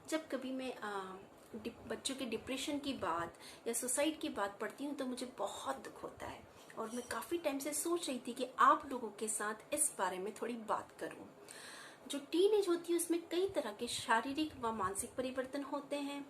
जब कभी मैं बच्चों के डिप्रेशन की बात या सुसाइड की बात पढ़ती हूँ तो मुझे बहुत दुख होता है। और मैं काफ़ी टाइम से सोच रही थी कि आप लोगों के साथ इस बारे में थोड़ी बात करूँ। जो टीन एज होती है उसमें कई तरह के शारीरिक व मानसिक परिवर्तन होते हैं।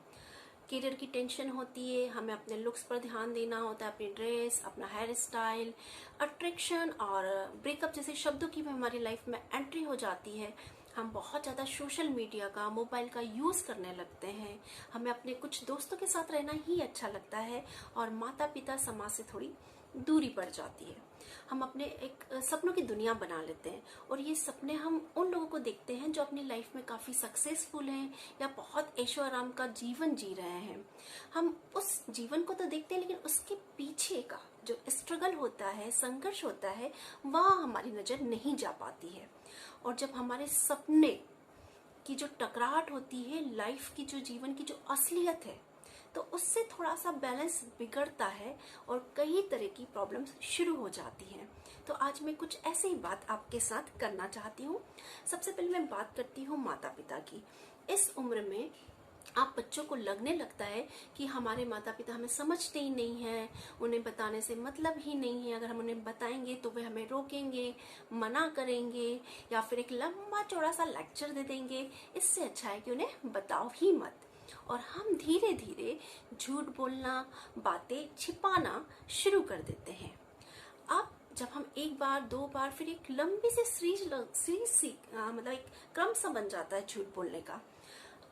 करियर की टेंशन होती है, हमें अपने लुक्स पर ध्यान देना होता है, अपनी ड्रेस, अपना हेयर स्टाइल, अट्रैक्शन और ब्रेकअप जैसे शब्दों की भी हमारी लाइफ में एंट्री हो जाती है। हम बहुत ज़्यादा सोशल मीडिया का, मोबाइल का यूज़ करने लगते हैं। हमें अपने कुछ दोस्तों के साथ रहना ही अच्छा लगता है और माता पिता समाज से थोड़ी दूरी पड़ जाती है। हम अपने एक सपनों की दुनिया बना लेते हैं और ये सपने हम उन लोगों को देखते हैं जो अपनी लाइफ में काफ़ी सक्सेसफुल हैं या बहुत ऐशो आराम का जीवन जी रहे हैं। हम उस जीवन को तो देखते हैं लेकिन उसके पीछे का जो स्ट्रगल होता है, संघर्ष होता है, वहाँ हमारी नज़र नहीं जा पाती है। और जब हमारे सपने की जो टकराहट होती है, लाइफ की जो जीवन की जो असलियत है, तो उससे थोड़ा सा बैलेंस बिगड़ता है और कई तरह की प्रॉब्लम्स शुरू हो जाती हैं। तो आज मैं कुछ ऐसे ही बात आपके साथ करना चाहती हूँ। सबसे पहले मैं बात करती हूँ माता पिता की। इस उम्र में आप बच्चों को लगने लगता है कि हमारे माता पिता हमें समझते ही नहीं हैं, उन्हें बताने से मतलब ही नहीं है। अगर हम उन्हें बताएंगे तो वे हमें रोकेंगे, मना करेंगे या फिर एक लंबा चौड़ा सा लेक्चर दे देंगे। इससे अच्छा है कि उन्हें बताओ ही मत। और हम धीरे धीरे झूठ बोलना, बातें छिपाना शुरू कर देते हैं। अब जब हम एक बार, दो बार, फिर एक लंबी सी सीरीज सी मतलब एक क्रम सा बन जाता है झूठ बोलने का।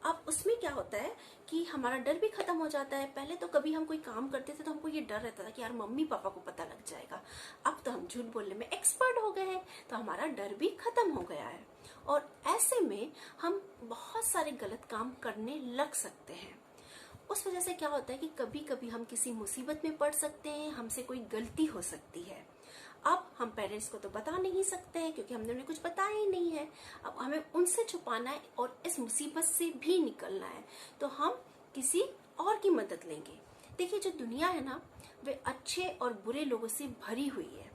अब उसमें क्या होता है कि हमारा डर भी खत्म हो जाता है। पहले तो कभी हम कोई काम करते थे तो हमको ये डर रहता था कि यार मम्मी पापा को पता लग जाएगा। अब तो हम झूठ बोलने में एक्सपर्ट हो गए हैं तो हमारा डर भी खत्म हो गया है। और ऐसे में हम बहुत सारे गलत काम करने लग सकते हैं। उस वजह से क्या होता है कि कभी कभी हम किसी मुसीबत में पड़ सकते हैं, हमसे कोई गलती हो सकती है। अब हम पेरेंट्स को तो बता नहीं सकते हैं क्योंकि हमने उन्हें कुछ बताया ही नहीं है। अब हमें उनसे छुपाना है और इस मुसीबत से भी निकलना है, तो हम किसी और की मदद लेंगे। देखिए, जो दुनिया है ना, वे अच्छे और बुरे लोगों से भरी हुई है।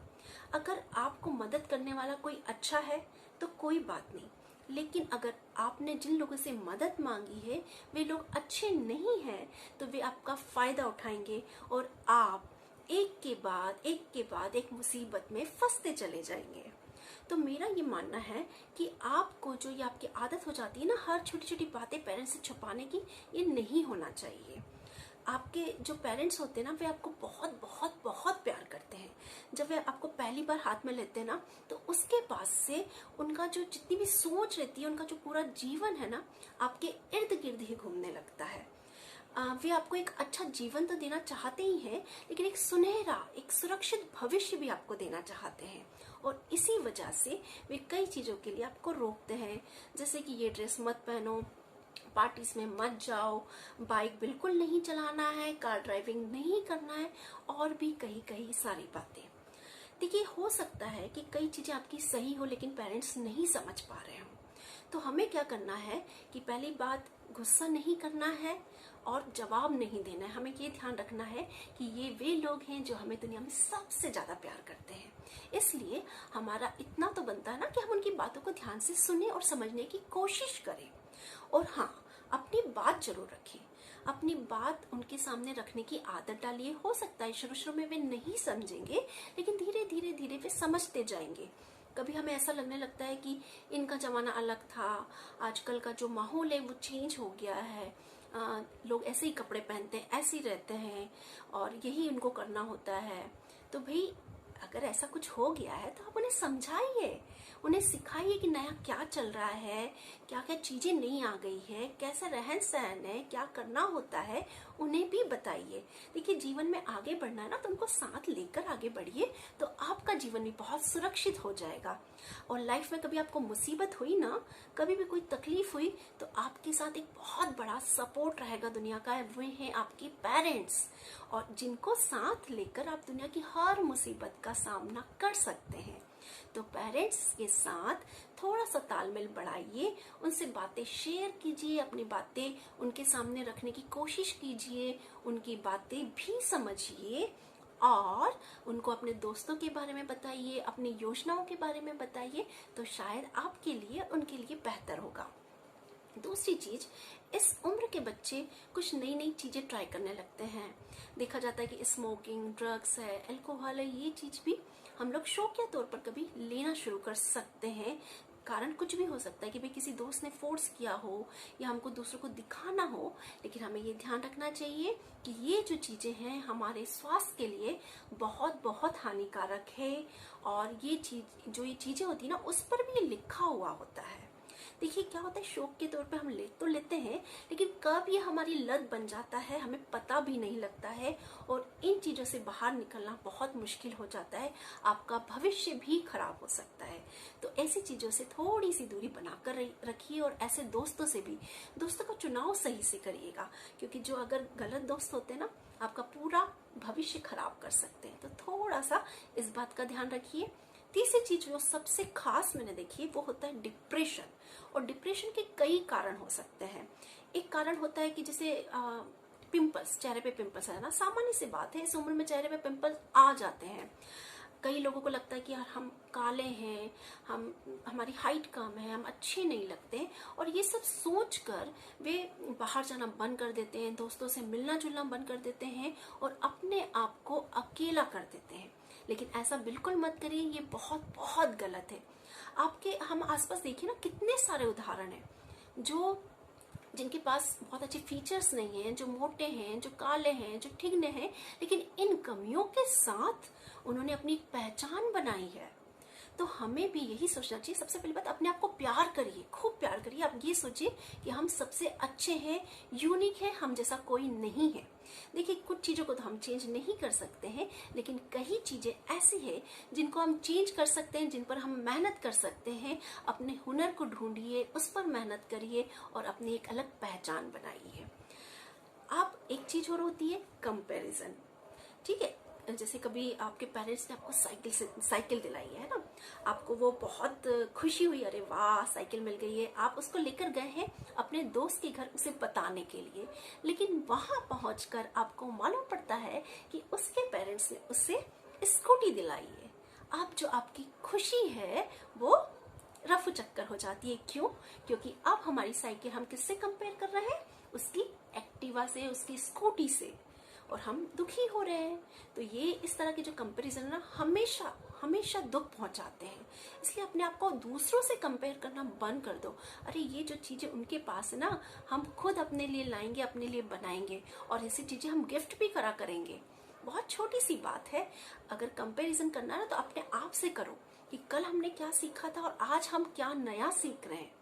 अगर आपको मदद करने वाला कोई अच्छा है तो कोई बात नहीं, लेकिन अगर आपने जिन लोगों से मदद मांगी है वे लोग अच्छे नहीं हैं तो वे आपका फायदा उठाएंगे और आप एक मुसीबत में फंसते चले जाएंगे। तो मेरा ये मानना है कि आपको जो ये आपकी आदत हो जाती है ना, हर छोटी छोटी बातें पेरेंट्स से छुपाने की, ये नहीं होना चाहिए। आपके जो पेरेंट्स होते हैं ना, वे आपको बहुत बहुत बहुत प्यार करते हैं। जब वे आपको पहली बार हाथ में लेते हैं ना, तो उसके बाद से उनका जो जितनी भी सोच रहती है, उनका जो पूरा जीवन है ना, आपके इर्द गिर्द ही घूमने लगता है। वे आपको एक अच्छा जीवन तो देना चाहते ही हैं, लेकिन एक सुनहरा, एक सुरक्षित भविष्य भी आपको देना चाहते हैं। और इसी वजह से वे कई चीज़ों के लिए आपको रोकते हैं, जैसे कि ये ड्रेस मत पहनो, पार्टीज में मत जाओ, बाइक बिल्कुल नहीं चलाना है, कार ड्राइविंग नहीं करना है, और भी कई कई सारी बातें। देखिए, हो सकता है कि कई चीज़ें आपकी सही हो लेकिन पेरेंट्स नहीं समझ पा रहे हो। तो हमें क्या करना है कि पहली बात, गुस्सा नहीं करना है और जवाब नहीं देना है। हमें ये ध्यान रखना है कि ये वे लोग हैं जो हमें दुनिया में सबसे ज़्यादा प्यार करते हैं। इसलिए हमारा इतना तो बनता है ना कि हम उनकी बातों को ध्यान से सुने और समझने की कोशिश करें। और हाँ, अपनी बात जरूर रखें। अपनी बात उनके सामने रखने की आदत डालिए। हो सकता है शुरू शुरू में वे नहीं समझेंगे, लेकिन धीरे धीरे धीरे वे समझते जाएंगे। कभी हमें ऐसा लगने लगता है कि इनका जमाना अलग था, आजकल का जो माहौल है वो चेंज हो गया है, लोग ऐसे ही कपड़े पहनते हैं, ऐसे ही रहते हैं और यही उनको करना होता है। तो भाई, अगर ऐसा कुछ हो गया है तो आप उन्हें समझाइए, उन्हें सिखाइए कि नया क्या चल रहा है, क्या क्या चीजें नई आ गई है, कैसा रहन सहन है, क्या करना होता है, उन्हें भी बताइए। देखिए, जीवन में आगे बढ़ना है ना, तो उनको साथ लेकर आगे बढ़िए, तो आपका जीवन भी बहुत सुरक्षित हो जाएगा। और लाइफ में कभी आपको मुसीबत हुई ना, कभी भी कोई तकलीफ हुई, तो आपके साथ एक बहुत बड़ा सपोर्ट रहेगा दुनिया का, वे हैं आपके पेरेंट्स, और जिनको साथ लेकर आप दुनिया की हर मुसीबत का सामना कर सकते हैं। तो पेरेंट्स के साथ थोड़ा सा तालमेल बढ़ाइए, उनसे बातें शेयर कीजिए, अपनी बातें उनके सामने रखने की कोशिश कीजिए, उनकी बातें भी समझिए और उनको अपने दोस्तों के बारे में बताइए, अपनी योजनाओं के बारे में बताइए, तो शायद आपके लिए, उनके लिए बेहतर होगा। दूसरी चीज, इस उम्र के बच्चे कुछ नई नई चीजें ट्राई करने लगते हैं। देखा जाता है कि स्मोकिंग, ड्रग्स है, अल्कोहल है, ये चीज भी हम लोग शौकिया तौर पर कभी लेना शुरू कर सकते हैं। कारण कुछ भी हो सकता है कि भाई किसी दोस्त ने फोर्स किया हो या हमको दूसरों को दिखाना हो, लेकिन हमें ये ध्यान रखना चाहिए कि ये जो चीजें हैं हमारे स्वास्थ्य के लिए बहुत बहुत हानिकारक है। और ये चीजें होती है ना, उस पर भी लिखा हुआ होता है। देखिए क्या होता है, शौक के तौर पे हम ले तो लेते हैं, लेकिन कब ये हमारी लत बन जाता है हमें पता भी नहीं लगता है, और इन चीजों से बाहर निकलना बहुत मुश्किल हो जाता है। आपका भविष्य भी खराब हो सकता है। तो ऐसी चीजों से थोड़ी सी दूरी बनाकर रखिए, और ऐसे दोस्तों से भी, दोस्तों का चुनाव सही से करिएगा, क्योंकि जो अगर गलत दोस्त होते हैं ना, आपका पूरा भविष्य खराब कर सकते हैं। तो थोड़ा सा इस बात का ध्यान रखिए। तीसरी चीज जो सबसे खास मैंने देखी है वो होता है डिप्रेशन। और डिप्रेशन के कई कारण हो सकते हैं। एक कारण होता है कि जैसे पिंपल्स, चेहरे पे पिंपल्स है ना, सामान्य सी बात है, इस उम्र में चेहरे पे पिंपल्स आ जाते हैं। कई लोगों को लगता है कि यार हम काले हैं, हमारी हाइट कम है, हम अच्छे नहीं लगते, और ये सब सोचकर वे बाहर जाना बंद कर देते हैं, दोस्तों से मिलना जुलना बंद कर देते हैं, और अपने आप को अकेला कर देते हैं। लेकिन ऐसा बिल्कुल मत करिए, ये बहुत बहुत गलत है। आपके हम आसपास देखिए ना, कितने सारे उदाहरण हैं जो जिनके पास बहुत अच्छे फीचर्स नहीं हैं, जो मोटे हैं, जो काले हैं, जो ठिगने हैं, लेकिन इन कमियों के साथ उन्होंने अपनी एक पहचान बनाई है। तो हमें भी यही सोचना चाहिए। सबसे पहली बात, अपने आप को प्यार करिए, खूब प्यार करिए। आप ये सोचिए कि हम सबसे अच्छे हैं, यूनिक है, हम जैसा कोई नहीं है। देखिए कुछ चीजों को तो हम चेंज नहीं कर सकते हैं, लेकिन कई चीजें ऐसी है जिनको हम चेंज कर सकते हैं, जिन पर हम मेहनत कर सकते हैं। अपने हुनर को ढूंढिए, उस पर मेहनत करिए, और अपनी एक अलग पहचान बनाइए। आप एक चीज और होती है कंपैरिजन। ठीक है, जैसे कभी आपके पेरेंट्स ने आपको साइकिल दिलाई है ना, आपको वो बहुत खुशी हुई, अरे वाह साइकिल मिल गई है, आप उसको लेकर गए हैं अपने दोस्त के घर उसे बताने के लिए। लेकिन वहां पहुंचकर आपको मालूम पड़ता है कि उसके पेरेंट्स ने उसे स्कूटी दिलाई है। अब जो आपकी खुशी है वो रफू चक्कर हो जाती है। क्यों? क्योंकि अब हमारी साइकिल हम किससे कंपेयर कर रहे हैं? उसकी एक्टिवा से, उसकी स्कूटी से, और हम दुखी हो रहे हैं। तो ये इस तरह के जो कंपैरिजन ना हमेशा हमेशा दुख पहुंचाते हैं। इसलिए अपने आप को दूसरों से कंपेयर करना बंद कर दो। अरे ये जो चीजें उनके पास है ना, हम खुद अपने लिए लाएंगे, अपने लिए बनाएंगे, और ऐसी चीजें हम गिफ्ट भी करा करेंगे। बहुत छोटी सी बात है। अगर कंपैरिजन करना है ना, तो अपने आप से करो कि कल हमने क्या सीखा था और आज हम क्या नया सीख रहे हैं।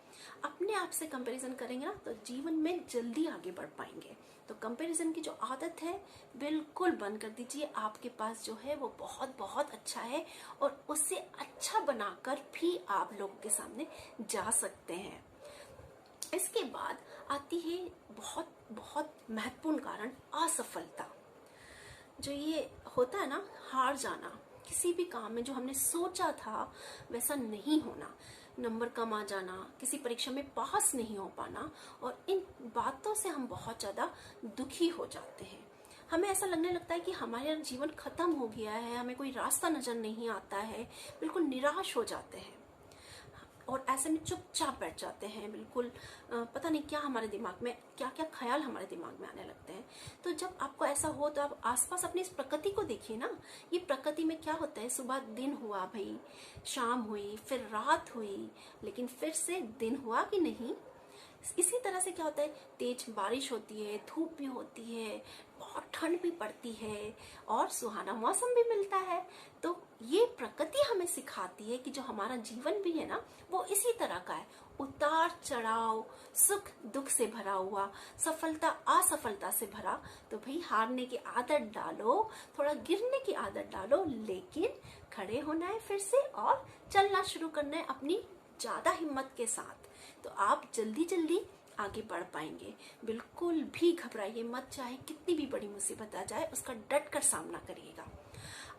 अपने आप से कंपैरिजन करेंगे ना, तो जीवन में जल्दी आगे बढ़ पाएंगे। तो कंपैरिजन की जो आदत है बिल्कुल बंद कर दीजिए। आपके पास जो है वो बहुत बहुत अच्छा है, और उससे अच्छा बनाकर भी आप लोगों के सामने जा सकते हैं। इसके बाद आती है बहुत बहुत महत्वपूर्ण कारण, असफलता। जो ये होता है ना, हार जाना, किसी भी काम में जो हमने सोचा था वैसा नहीं होना, नंबर कम आ जाना, किसी परीक्षा में पास नहीं हो पाना, और इन बातों से हम बहुत ज्यादा दुखी हो जाते हैं। हमें ऐसा लगने लगता है कि हमारा जीवन खत्म हो गया है, हमें कोई रास्ता नजर नहीं आता है, बिल्कुल निराश हो जाते हैं, और ऐसे में चुपचाप बैठ जाते हैं। बिल्कुल पता नहीं क्या हमारे दिमाग में, क्या क्या ख्याल हमारे दिमाग में आने लगते हैं। तो जब आपको ऐसा हो तो आप आसपास अपनी इस प्रकृति को देखिए ना। ये प्रकृति में क्या होता है, सुबह दिन हुआ भाई, शाम हुई, फिर रात हुई, लेकिन फिर से दिन हुआ कि नहीं। इसी तरह से क्या होता है, तेज बारिश होती है, धूप भी होती है, बहुत ठंड भी पड़ती है, और सुहाना मौसम भी मिलता है। तो ये प्रकृति हमें सिखाती है कि जो हमारा जीवन भी है ना, वो इसी तरह का है, उतार चढ़ाव, सुख दुख से भरा हुआ, सफलता असफलता से भरा। तो भाई हारने की आदत डालो, थोड़ा गिरने की आदत डालो, लेकिन खड़े होना है फिर से, और चलना शुरू करना है अपनी ज्यादा हिम्मत के साथ। तो आप जल्दी जल्दी आगे बढ़ पाएंगे। बिल्कुल भी घबराइए मत, चाहे कितनी भी बड़ी मुसीबत आ जाए उसका डट कर सामना करिएगा।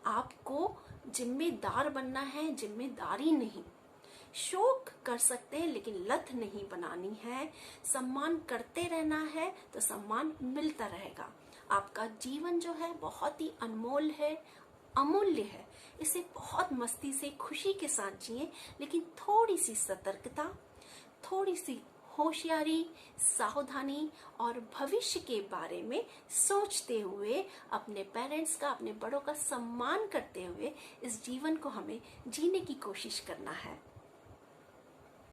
आपको जिम्मेदार बनना है, जिम्मेदारी नहीं। शौक कर सकते हैं लेकिन लत नहीं बनानी है। सम्मान करते रहना है तो सम्मान मिलता रहेगा। आपका जीवन जो है बहुत ही अनमोल है, अमूल्य है। इसे बहुत मस्ती से, खुशी के साथ जिए, लेकिन थोड़ी सी सतर्कता, थोड़ी सी होशियारी, सावधानी और भविष्य के बारे में सोचते हुए, अपने पेरेंट्स का, अपने बड़ों का सम्मान करते हुए इस जीवन को हमें जीने की कोशिश करना है।